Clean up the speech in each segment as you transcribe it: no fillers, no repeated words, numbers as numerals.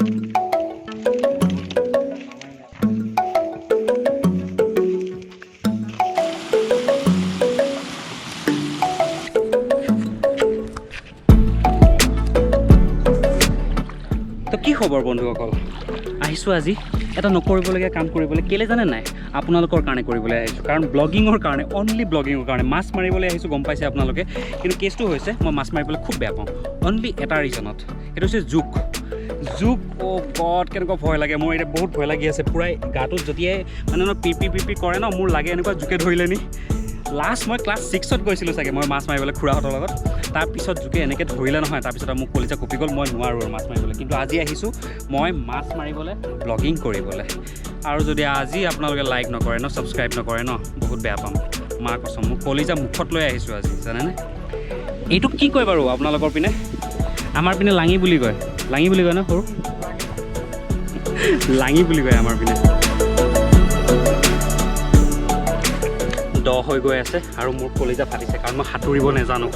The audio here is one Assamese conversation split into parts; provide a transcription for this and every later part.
তো কি খবৰ বন্ধুসকল, আহিছোঁ আজি এটা নকৰিবলগীয়া কাম কৰিবলৈ। কেলৈ জানে নাই? আপোনালোকৰ কাৰণে কৰিবলৈ আহিছোঁ, কাৰণ ব্লগিঙৰ কাৰণে, অনলি ব্লগিঙৰ কাৰণে মাছ মাৰিবলৈ আহিছোঁ, গম পাইছে আপোনালোকে। কিন্তু কেছটো হৈছে মই মাছ মাৰিবলৈ খুব বেয়া পাওঁ, অনলি এটা ৰিজনত, সেইটো হৈছে জোক। অ' গড, কেনেকুৱা ভয় লাগে মোৰ, এতিয়া বহুত ভয় লাগি আছে। পূৰাই গাটোত যেতিয়াই মানে পিপি কৰে ন, মোৰ লাগে এনেকুৱা জোকে ধৰিলে নি। লাষ্ট মই ক্লাছ 6ত গৈছিলোঁ চাগে মই মাছ মাৰিবলৈ খুৰাহঁতৰ লগত। তাৰপিছত জোকে এনেকৈ ধৰিলে নহয়, তাৰপিছত মোক কলিজা কপি গ'ল, মই নোৱাৰোঁ আৰু মাছ মাৰিবলৈ। কিন্তু আজি আহিছোঁ মই মাছ মাৰিবলৈ, ব্লগিং কৰিবলৈ। আৰু যদি আজি আপোনালোকে লাইক নকৰে ন, ছাবস্ক্ৰাইব নকৰে ন, বহুত বেয়া পাম, মা কচম। মোক কলিজা মুখত লৈ আহিছোঁ আজি, জানেনে? এইটোক কি কয় বাৰু আপোনালোকৰ পিনে? আমাৰ পিনে লাঙি বুলি কয়। লাঙি বুলি কয় ন সৰু? লাঙি বুলি কয় আমাৰ পিনে। দ হৈ গৈ আছে আৰু মোৰ কলিজা ফাটিছে, কাৰণ মই সাঁতুৰিব নাজানো।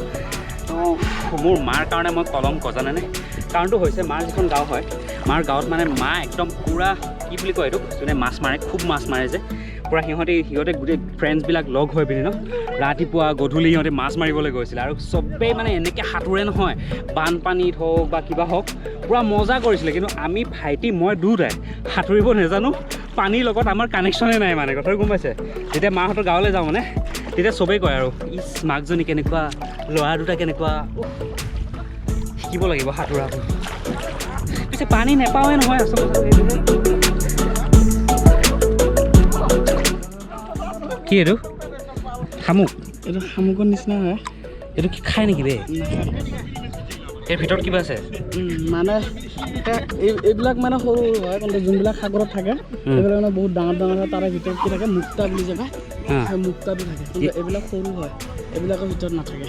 মোৰ মাৰ কাৰণে মই কলংক, জানেনে? কাৰণটো হৈছে মাৰ যিখন গাঁও হয়, মাৰ গাঁৱত মানে মা একদম পূৰা কি বুলি কয় এইটো, যোনে মাছ মাৰে, খুব মাছ মাৰে যে, পূৰা সিহঁতে গোটেই ফ্ৰেণ্ডছবিলাক লগ হৈ পিনি ন, ৰাতিপুৱা গধূলি সিহঁতে মাছ মাৰিবলৈ গৈছিলে। আৰু চবেই মানে এনেকৈ সাঁতোৰে নহয়, বানপানীত হওক বা কিবা হওক, পূৰা মজা কৰিছিলে। কিন্তু আমি ভাইটি মই দুটাই সাঁতুৰিব নাজানো, পানীৰ লগত আমাৰ কানেকশ্যনে নাই মানে, কথাটো গম পাইছে? যেতিয়া মাহঁতৰ গাঁৱলৈ যাওঁ মানে, তেতিয়া চবেই কয় আৰু, ইচ মাকজনী কেনেকুৱা, ল'ৰা দুটা কেনেকুৱা, শিকিব লাগিব সাঁতোৰাটো। পিছে পানী নেপাওঁৱে নহয় আচলতে। কি এইটো? শামুক? এইটো শামুকৰ নিচিনা হয়। এইটো কি খায় নেকি বে? এই ভিতৰত কিবা আছে? মানে এইবিলাক মানে সৰু হয়, কিন্তু যোনবিলাক সাগৰত থাকে এইবিলাক মানে বহুত ডাঙৰ ডাঙৰ হয়। তাৰে ভিতৰত কি থাকে, মুক্তা বুলি জেগা, সেই মুক্তাটো থাকে। কিন্তু এইবিলাক সৰু হয়, এইবিলাকৰ ভিতৰত নাথাকে।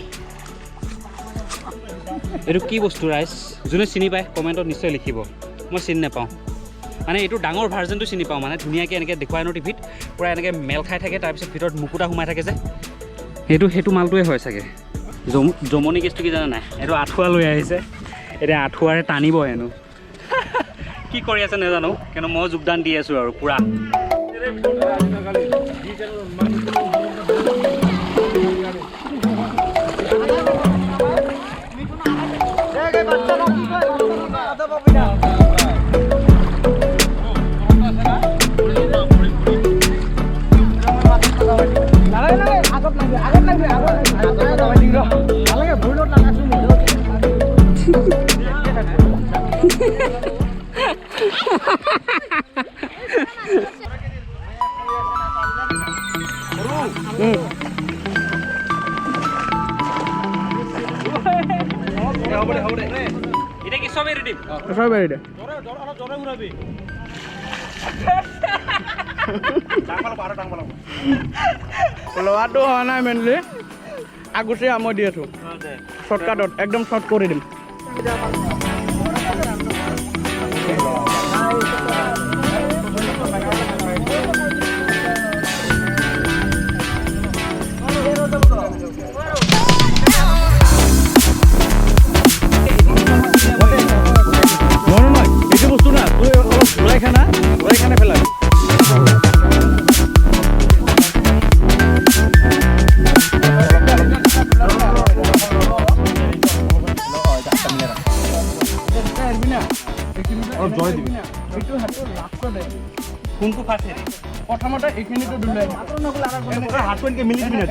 এইটো কি বস্তু ৰাইজ? যোনে চিনি পায় কমেণ্টত নিশ্চয় লিখিব, মই চিনি নাপাওঁ। মানে এইটো ডাঙৰ ভাৰ্জনটো চিনি পাওঁ, মানে ধুনীয়াকৈ এনেকৈ দেখুৱাই ন টিভিত, পূৰা এনেকৈ মেল খাই থাকে, তাৰপিছত ভিতৰত মুকুতা সোমাই থাকে যে, সেইটো মালটোৱে হয় চাগে। জমনি কেছটো কি জানে নাই? এইটো আঁঠুৱা লৈ আহিছে, এতিয়া আঁঠুৱাৰে টানিব হেনো। কি কৰি আছে নাজানো, কিন্তু মই যোগদান দি আছোঁ আৰু পূৰা। এটা কি সবে ৰেডি? সবে ৰেডি। লোৱাটো হোৱা নাই মেইনলি, আগুচি মই দি আছোঁ শ্বৰ্টকাটত, একদম শ্বৰ্ট কৰি দিম। নহয়, এইটো বস্তু না, তুই অলপ ঘূৰাই খানা পেলাই। কোনটো ফাৰ্ষ্ট হেৰি? প্ৰথমতে এইখিনিতো দুলে হাতটো এনেকৈ মিলি দিবি না,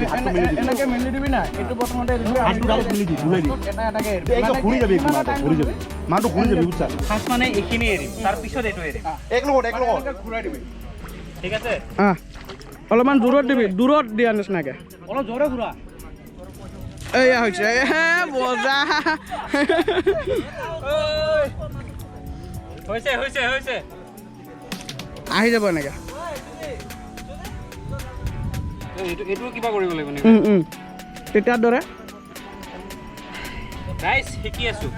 এনেকৈ মিলি দিবি না। এইটো প্ৰথমতে ঘূৰি যাবি, মাহটো ঘূৰি যাবি, বুজিছা? ফাৰ্ষ্ট মানে এইখিনি এৰিম, তাৰপিছত এইটো এৰিম। এক লগত ঘূৰাই দিবি, ঠিক আছে? অলপমান দূৰত দিবি, দূৰত দিয়া নিচিনাকৈ, অলপ জোৰে ঘূৰা। এয়া হৈছে বজা। হৈছে আহি যাব এনেকৈ। এইটো কিবা কৰিব লাগিব নেকি? তেতিয়াৰ দৰে গাইজ শিকি আছোঁ,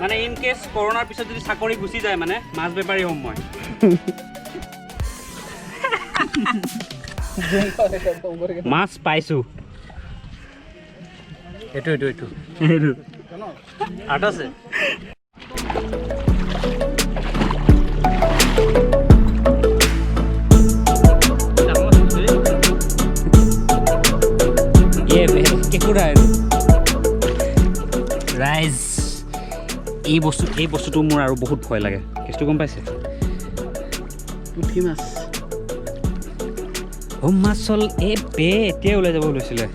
মানে ইন কেছ কৰোণাৰ পিছত যদি চাকৰি গুচি যায়, মানে মাছ বেপাৰী হ'ম মই। মাছ পাইছোঁ। এইটো আৰ্ট আছে। সেই বস্তুটো মোৰ আৰু বহুত ভয় লাগে কেছটো গম পাইছে পুঠি মাছ মাছ হ'ল এই বে এতিয়াই ওলাই যাব লৈছিলে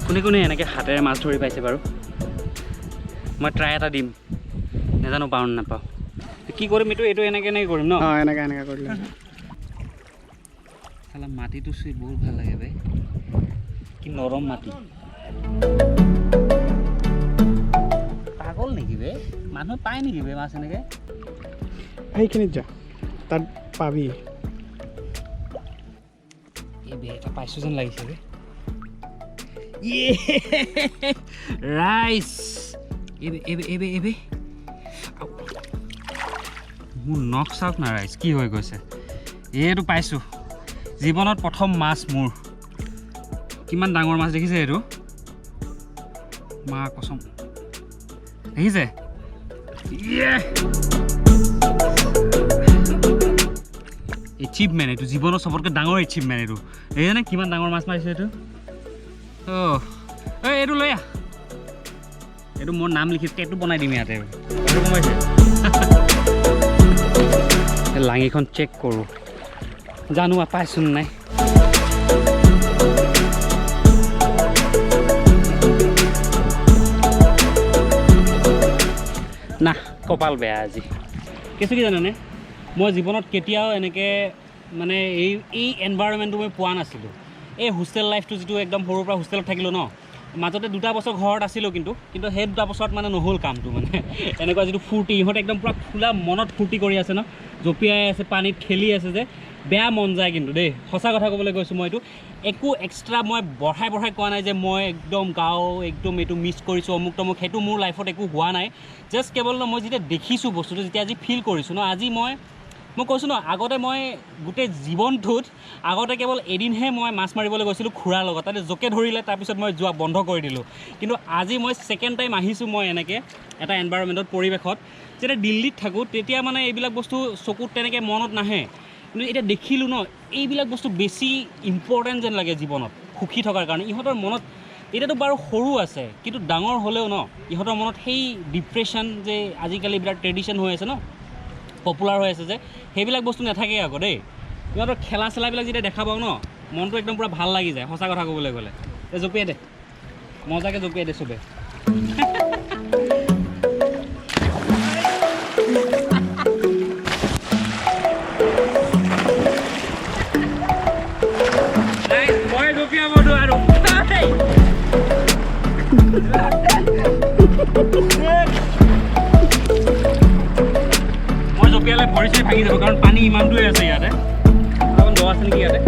কোনে কোনে এনেকৈ হাতেৰে মাছ ধৰি পাইছে বাৰু মই ট্ৰাই এটা দিম নাজানো পাওঁ নে নাপাওঁ কি কৰিম এইটো এনেকৈ কৰিম ন এনেকৈ কৰিলে চালা মাটিটো চুই বহুত ভাল লাগে বে কি নৰম মাটি পাগল নেকি বে মানুহ পায় নেকি বে মাছ এনেকৈ সেইখিনিত যা তাত পাবি এই বে এটা পাইছোঁ যেন লাগিছে বে ৰাইচ এবে মোৰ নখ চাওক না ৰাইচ কি হৈ গৈছে এইটো পাইছোঁ জীৱনত প্ৰথম মাছ মোৰ কিমান ডাঙৰ মাছ দেখিছে এইটো মা কচম দেখিছে এচিভমেণ্ট এইটো জীৱনৰ চবতকৈ ডাঙৰ এচিভমেণ্ট এইটো দেখিছেনে কিমান ডাঙৰ মাছ মাৰিছে এইটো এইটো লৈ আহ এইটো মোৰ নাম লিখি টেটু বনাই দিম ইয়াতে এইটো কমাইছে লাঙিখন চেক কৰোঁ জানো পাইছোঁ নাই না কপাল বেয়া আজি কিছু কি জানানে মই জীৱনত কেতিয়াও এনেকৈ মানে এই এনভাইৰনমেণ্টটো মই পোৱা নাছিলোঁ এই হোষ্টেল লাইফটো যিটো একদম সৰুৰ পৰা হোষ্টেলত থাকিলোঁ ন মাজতে 2 বছৰ ঘৰত আছিলোঁ কিন্তু সেই 2 বছৰত মানে নহ'ল কামটো মানে এনেকুৱা যিটো ফূৰ্তি ইহঁতে একদম পূৰা খোলা মনত ফূৰ্তি কৰি আছে ন জঁপিয়াই আছে পানীত খেলি আছে যে বেয়া মন যায় কিন্তু দেই সঁচা কথা ক'বলৈ গৈছোঁ মই এইটো একো এক্সট্ৰা মই বঢ়াই কোৱা নাই যে মই একদম গাঁও একদম এইটো মিছ কৰিছোঁ অমুক তমুক সেইটো মোৰ লাইফত একো হোৱা নাই জাষ্ট কেৱল ন মই যেতিয়া দেখিছোঁ বস্তুটো যেতিয়া আজি ফিল কৰিছোঁ ন আজি মই কৈছোঁ ন আগতে মই গোটেই জীৱনটোত আগতে কেৱল এদিনহে মই মাছ মাৰিবলৈ গৈছিলোঁ খুৰাৰ লগত তাতে জোকে ধৰিলে তাৰপিছত মই যোৱা বন্ধ কৰি দিলোঁ কিন্তু আজি মই ছেকেণ্ড টাইম আহিছোঁ মই এনেকৈ এটা এনভাইৰনমেণ্টত পৰিৱেশত যেতিয়া দিল্লীত থাকোঁ তেতিয়া মানে এইবিলাক বস্তু চকুত তেনেকৈ মনত নাহে কিন্তু এতিয়া দেখিলোঁ ন এইবিলাক বস্তু বেছি ইম্পৰ্টেণ্ট যেন লাগে জীৱনত সুখী থকাৰ কাৰণে ইহঁতৰ মনত এতিয়াতো বাৰু সৰু আছে কিন্তু ডাঙৰ হ'লেও ন ইহঁতৰ মনত সেই ডিপ্ৰেশ্যন যে আজিকালি এইবিলাক ট্ৰেডিশ্যন হৈ আছে ন পপুলাৰ হৈ আছে যে সেইবিলাক বস্তু নাথাকে আকৌ দেই ইহঁতৰ খেলা চেলাবিলাক যেতিয়া দেখা পাওঁ ন মনটো একদম পূৰা ভাল লাগি যায় সঁচা কথা ক'বলৈ গ'লে জঁপিয়াই দে মজাকৈ জঁপিয়াই দে চবে মই জঁপিয়াব নোৱাৰো মই জঁপিয়ালে ভৰি চৰি ভাঙি যাব কাৰণ পানী ইমান দূৰে আছে ইয়াতে অকণ দ আছে নেকি ইয়াতে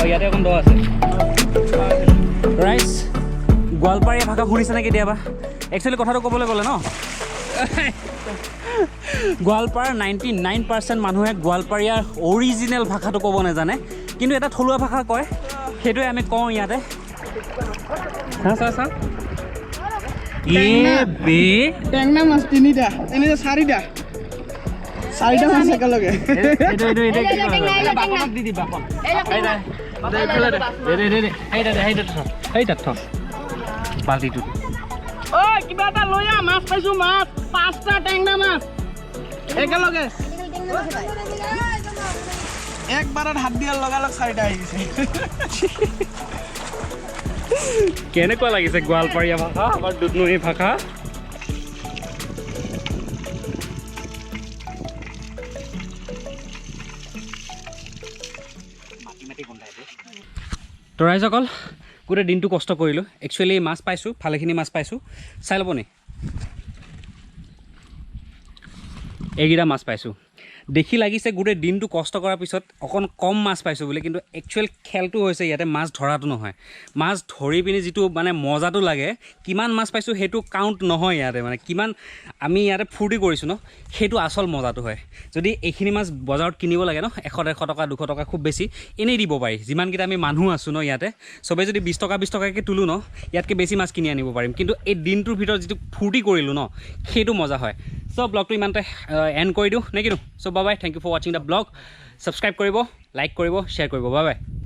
ইয়াতে অকণ দ আছে ৰাইচ গোৱালপাৰীয়া ভাষা শুনিছেনে কেতিয়াবা একচুৱেলি কথাটো ক'বলৈ গ'লে ন গোৱালপাৰাৰ 99% মানুহে গোৱালপাৰীয়াৰ অৰিজিনেল ভাষাটো ক'ব নাজানে কিন্তু এটা থলুৱা ভাষা কয় সেইটোৱে আমি কওঁ ইয়াতে চা টেঙনা মাছ 3টা এনেকৈ 4টা মাছ একেলগে বাল্টিটো কিবা এটা লৈ আহ মাছ পাইছোঁ মাছ 5টা টেঙনা মাছ একেলগে একবাৰত হাত দিয়াৰ লগালগ 4টা আহি গৈছে কেনেকুৱা লাগিছে গোৱালপাৰীয়া ভাষা আমাৰ দুধনৈ ভাষা তো ৰাইজসকল গোটেই দিনটো কষ্ট কৰিলোঁ একচুৱেলি মাছ পাইছোঁ ভালেখিনি মাছ পাইছোঁ চাই ল'ব নি এইকেইটা মাছ পাইছোঁ দেখি লাগিছে গোটেই দিনটো কষ্ট কৰাৰ পিছত অকণ কম মাছ পাইছোঁ বুলি কিন্তু একচুৱেল খেলটো হৈছে ইয়াতে মাছ ধৰাটো নহয় মাছ ধৰি পিনি যিটো মানে মজাটো লাগে কিমান মাছ পাইছোঁ সেইটো কাউণ্ট নহয় ইয়াতে মানে কিমান আমি ইয়াতে ফূৰ্তি কৰিছোঁ ন সেইটো আচল মজাটো হয় যদি এইখিনি মাছ বজাৰত কিনিব লাগে ন 100-150 টকা 200 টকা খুব বেছি এনেই দিব পাৰি যিমানকেইটা আমি মানুহ আছোঁ ন ইয়াতে চবেই যদি 20 টকাকৈ তোলোঁ ন ইয়াতকৈ বেছি মাছ কিনি আনিব পাৰিম কিন্তু এই দিনটোৰ ভিতৰত যিটো ফূৰ্তি কৰিলোঁ ন সেইটো মজা হয় চ' ব্লগটো ইমানতে এণ্ড কৰি দিওঁ নে কিনো so' bye bye thank you for ৱাচিং দ্য ব্লগ ছাবস্ক্ৰাইব কৰিব লাইক কৰিব শ্বেয়াৰ কৰিব বাই বাই